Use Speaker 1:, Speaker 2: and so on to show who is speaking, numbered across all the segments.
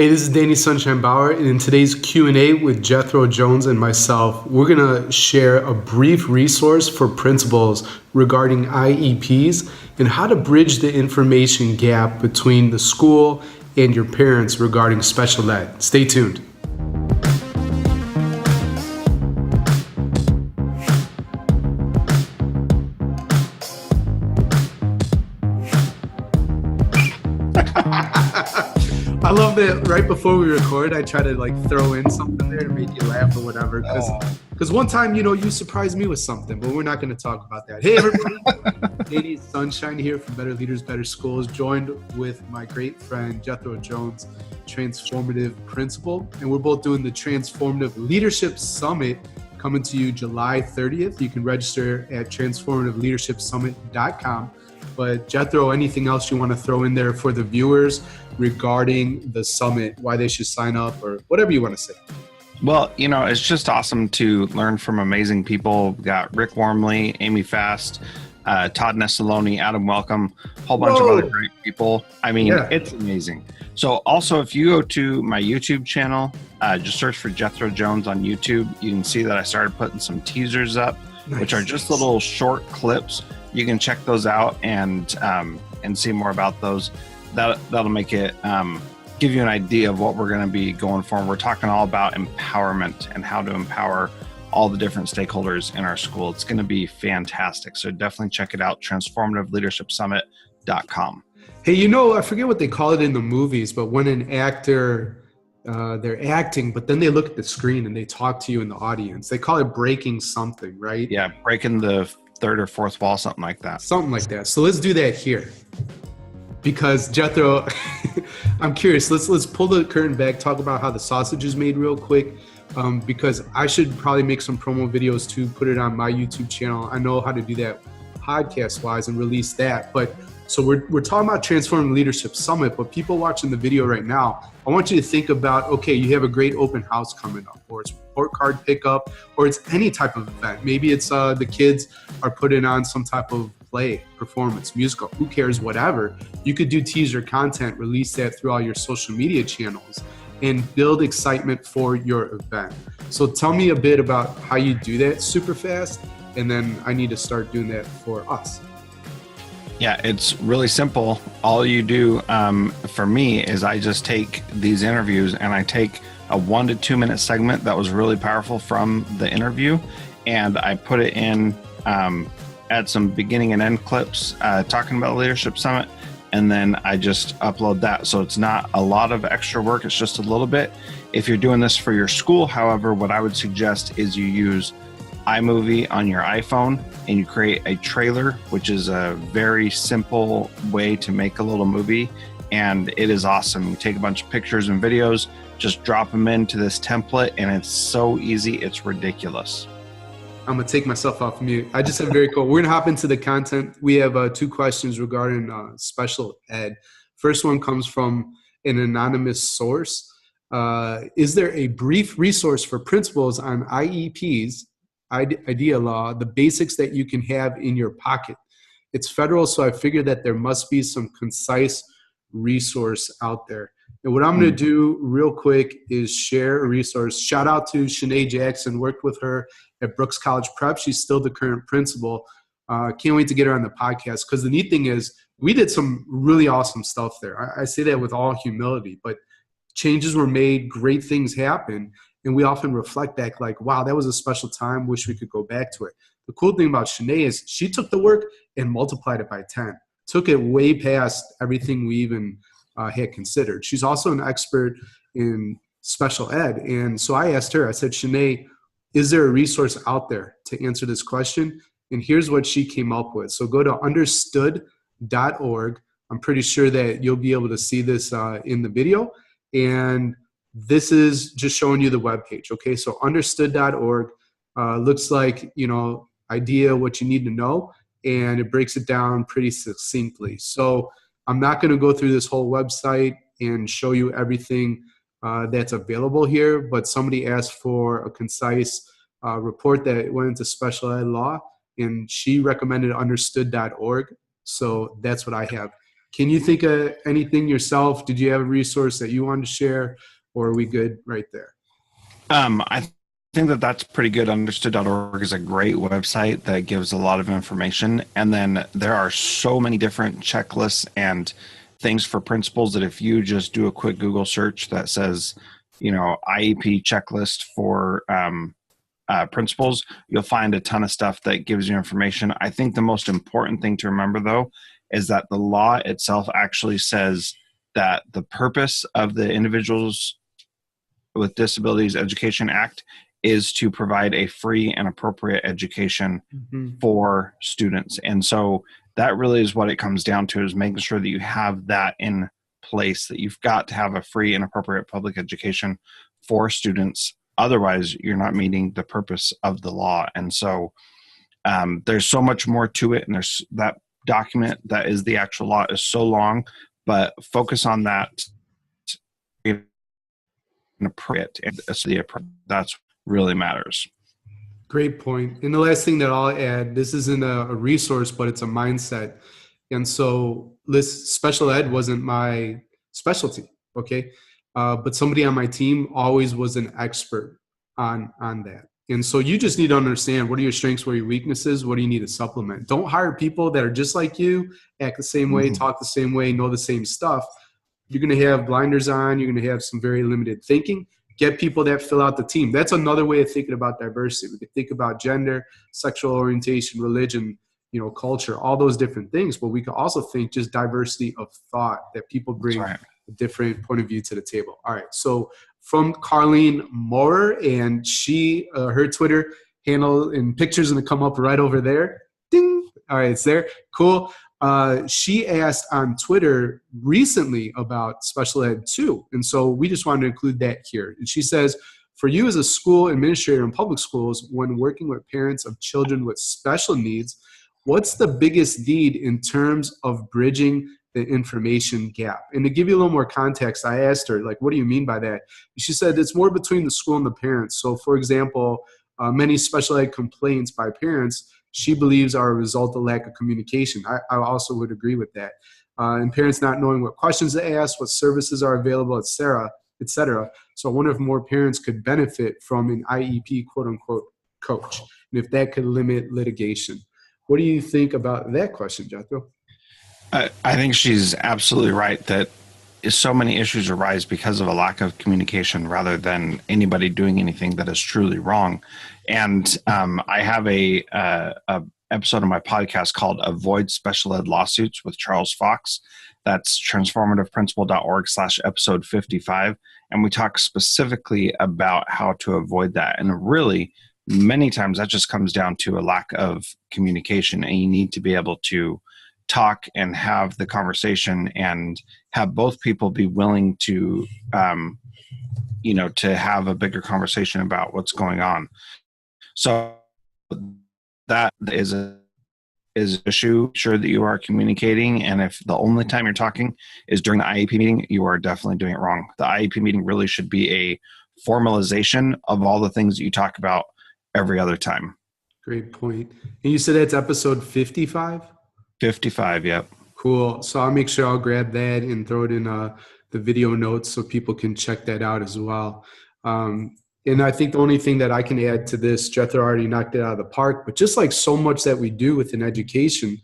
Speaker 1: Hey, this is Danny Sunshine Bauer, and in today's Q&A with Jethro Jones and myself, we're going to share a brief resource for principals regarding IEPs and how to bridge the information gap between the school and your parents regarding special ed. Stay tuned. I love that right before we record, I try to throw in something there to make you laugh or whatever. Because one time, you surprised me with something, but we're not going to talk about that. Hey, everybody. Danny Sunshine here from Better Leaders, Better Schools, joined with my great friend, Jethro Jones, Transformative Principal. And we're both doing the Transformative Leadership Summit coming to you July 30th. You can register at transformativeleadershipsummit.com. But Jethro, anything else you want to throw in there for the viewers regarding the summit, why they should sign up or whatever you want to say?
Speaker 2: Well, it's just awesome to learn from amazing people. We've got Rick Wormley, Amy Fast, Todd Nessaloni, Adam Welcome, a whole bunch of other great people. It's amazing. So also, if you go to my YouTube channel, just search for Jethro Jones on YouTube. You can see that I started putting some teasers up, which are just little short clips. You can check those out and see more about those. That'll make it give you an idea of what we're going to be going for. We're talking all about empowerment and how to empower all the different stakeholders in our school. It's going to be fantastic. So definitely check it out, transformativeleadershipsummit.com.
Speaker 1: Hey, I forget what they call it in the movies, but when an actor, they're acting, but then they look at the screen and they talk to you in the audience. They call it breaking something, right?
Speaker 2: Yeah, breaking the third or fourth wall, something like that.
Speaker 1: Something like that. So let's do that here. Because Jethro, I'm curious. Let's pull the curtain back, talk about how the sausage is made real quick. Because I should probably make some promo videos too, put it on my YouTube channel. I know how to do that podcast wise and release that. But so we're talking about Transforming Leadership Summit, but people watching the video right now, I want you to think about, okay, you have a great open house coming up, or it's report card pickup, or it's any type of event. Maybe it's the kids are putting on some type of play, performance, musical, who cares, whatever. You could do teaser content, release that through all your social media channels and build excitement for your event. So tell me a bit about how you do that super fast, and then I need to start doing that for us.
Speaker 2: Yeah, it's really simple. All you do for me is I just take these interviews and I take a 1 to 2 minute segment that was really powerful from the interview, and I put it in, add some beginning and end clips talking about Leadership Summit, and then I just upload that. So it's not a lot of extra work, it's just a little bit. If you're doing this for your school, however, what I would suggest is you use iMovie on your iPhone and you create a trailer, which is a very simple way to make a little movie, and it is awesome. You take a bunch of pictures and videos, just drop them into this template, and it's so easy, it's ridiculous.
Speaker 1: I'm going to take myself off mute. I just have very cool. We're going to hop into the content. We have 2 questions regarding special ed. First one comes from an anonymous source. Is there a brief resource for principals on IEPs, idea law, the basics that you can have in your pocket? It's federal, so I figured that there must be some concise resource out there. And what I'm going to do real quick is share a resource. Shout out to Shanae Jackson, worked with her at Brooks College Prep. She's still the current principal. Can't wait to get her on the podcast, because the neat thing is we did some really awesome stuff there. I say that with all humility, but changes were made, great things happened, and we often reflect back like, wow, that was a special time, wish we could go back to it. The cool thing about Shanae is she took the work and multiplied it by 10, took it way past everything we even had considered. She's also an expert in special ed. And so I asked her, I said, Shanae, is there a resource out there to answer this question? And here's what she came up with. So go to understood.org. I'm pretty sure that you'll be able to see this in the video. And this is just showing you the webpage. Okay, so understood.org looks like, idea what you need to know, and it breaks it down pretty succinctly. So I'm not going to go through this whole website and show you everything that's available here, but somebody asked for a concise report that went into special ed law, and she recommended understood.org. So that's what I have. Can you think of anything yourself? Did you have a resource that you wanted to share, or are we good right there?
Speaker 2: I think that that's pretty good. Understood.org is a great website that gives a lot of information. And then there are so many different checklists and things for principals that if you just do a quick Google search that says, IEP checklist for principals, you'll find a ton of stuff that gives you information. I think the most important thing to remember, though, is that the law itself actually says that the purpose of the Individuals with Disabilities Education Act is to provide a free and appropriate education for students. And so that really is what it comes down to, is making sure that you have that in place, that you've got to have a free and appropriate public education for students. Otherwise, you're not meeting the purpose of the law. And so there's so much more to it. And there's that document that is the actual law is so long, but focus on that. Appropriate, and that's really matters.
Speaker 1: Great point. And the last thing that I'll add, this isn't a resource, but it's a mindset. And so special ed wasn't my specialty, okay? But somebody on my team always was an expert on that. And so you just need to understand, what are your strengths, what are your weaknesses, what do you need to supplement? Don't hire people that are just like you, act the same way, talk the same way, know the same stuff. You're going to have blinders on. You're going to have some very limited thinking. Get people that fill out the team. That's another way of thinking about diversity. We can think about gender, sexual orientation, religion, culture, all those different things. But we can also think just diversity of thought, that people bring a different point of view to the table. All right. So from Carlene Moore, and her Twitter handle and pictures going to come up right over there. Ding. All right. It's there. Cool. She asked on Twitter recently about special ed too. And so we just wanted to include that here. And she says, for you as a school administrator in public schools, when working with parents of children with special needs, what's the biggest need in terms of bridging the information gap? And to give you a little more context, I asked her, what do you mean by that? She said it's more between the school and the parents. So for example, many special ed complaints by parents, she believes, are a result of lack of communication. I also would agree with that. And parents not knowing what questions to ask, what services are available, et cetera, et cetera. So I wonder if more parents could benefit from an IEP, quote unquote, coach, and if that could limit litigation. What do you think about that question, Jethro?
Speaker 2: I think she's absolutely right that so many issues arise because of a lack of communication rather than anybody doing anything that is truly wrong. And I have a episode of my podcast called Avoid Special Ed Lawsuits with Charles Fox. That's transformativeprincipal.org/episode 55. And we talk specifically about how to avoid that. And really, many times that just comes down to a lack of communication, and you need to be able to talk and have the conversation and have both people be willing to, to have a bigger conversation about what's going on. So that is an issue. Sure that you are communicating. And if the only time you're talking is during the IEP meeting, you are definitely doing it wrong. The IEP meeting really should be a formalization of all the things that you talk about every other time.
Speaker 1: Great point. And you said that's episode 55?
Speaker 2: 55, yep.
Speaker 1: Cool. So I'll make sure I'll grab that and throw it in the video notes so people can check that out as well. And I think the only thing that I can add to this, Jethro already knocked it out of the park, but just like so much that we do within education,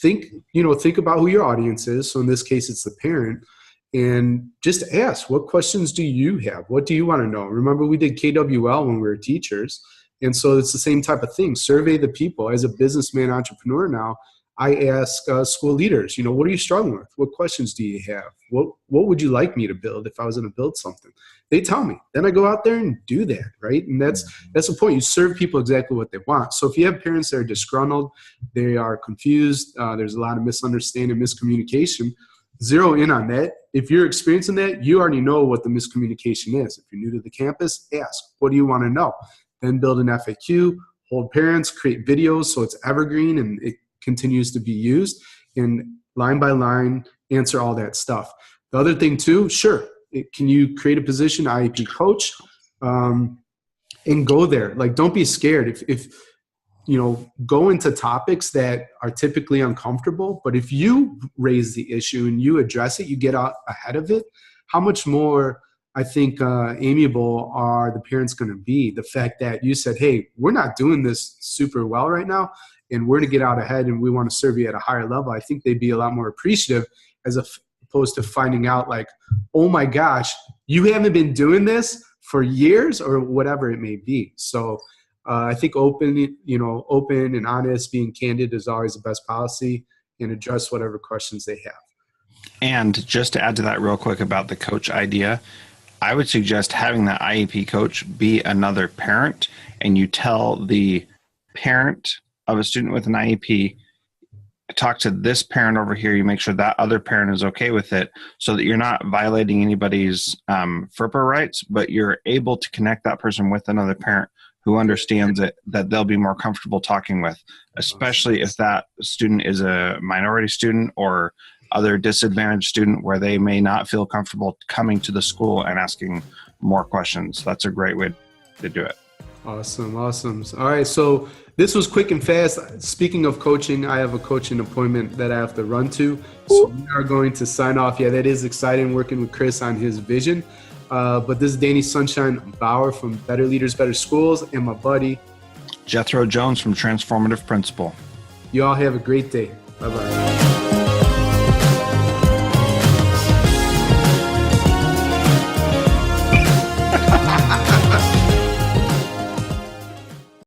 Speaker 1: think about who your audience is. So in this case, it's the parent. And just ask, what questions do you have? What do you want to know? Remember, we did KWL when we were teachers. And so it's the same type of thing. Survey the people. As a businessman entrepreneur now, I ask school leaders, what are you struggling with? What questions do you have? What would you like me to build if I was going to build something? They tell me. Then I go out there and do that, right? And that's the point. You serve people exactly what they want. So if you have parents that are disgruntled, they are confused, there's a lot of misunderstanding, miscommunication, zero in on that. If you're experiencing that, you already know what the miscommunication is. If you're new to the campus, ask, what do you want to know? Then build an FAQ, hold parents, create videos so it's evergreen and it continues to be used, and line by line, answer all that stuff. The other thing too, sure, can you create a position, IEP coach, and go there. Don't be scared. If go into topics that are typically uncomfortable. But if you raise the issue and you address it, you get out ahead of it, how much more, I think, amiable are the parents going to be? The fact that you said, hey, we're not doing this super well right now, and we're to get out ahead and we want to serve you at a higher level. I think they'd be a lot more appreciative as opposed to finding out like, oh my gosh, you haven't been doing this for years or whatever it may be. So I think open and honest, being candid is always the best policy, and address whatever questions they have.
Speaker 2: And just to add to that real quick about the coach idea, I would suggest having that IEP coach be another parent, and you tell the parent of a student with an IEP, talk to this parent over here, you make sure that other parent is okay with it, so that you're not violating anybody's FERPA rights, but you're able to connect that person with another parent who understands it, that they'll be more comfortable talking with, especially if that student is a minority student or other disadvantaged student where they may not feel comfortable coming to the school and asking more questions. That's a great way to do it.
Speaker 1: Awesome. All right, so this was quick and fast. Speaking of coaching, I have a coaching appointment that I have to run to. So we are going to sign off. Yeah, that is exciting, working with Chris on his vision. But this is Danny Sunshine Bauer from Better Leaders, Better Schools, and my buddy
Speaker 2: Jethro Jones from Transformative Principal.
Speaker 1: You all have a great day. Bye-bye.